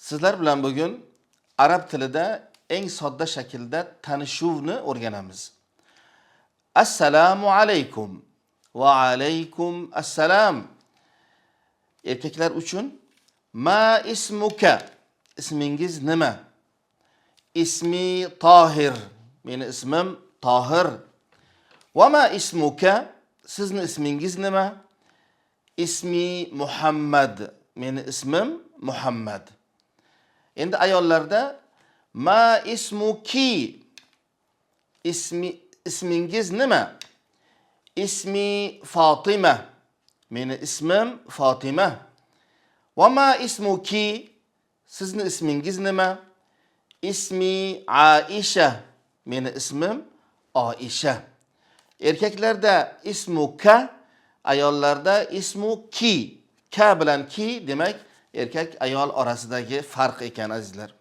Sizlar bilan bugun arab tilida eng sodda shaklda tanishuvni o'rganamiz. Assalomu alaykum va alaykum assalom. Erkaklar uchun ma ismuka, ismingiz nima? Ismi Tohir, meni ismim Tohir. Va ma ismuka, sizni ismingiz nima? Ismi Muhammad, meni ismim Muhammad. Endi ayollarda ma ismuki, ismingiz nima? Ismi Fatima, meni ismim Fatima. Va ma ismuki, sizni ismingiz nima? Ismi Aisha, meni ismim Aisha. Erkaklarda ismu ka, ayollarda ismu ki. Ka bilan ki demak erkak ayol orasidagi farq ekan azizlar.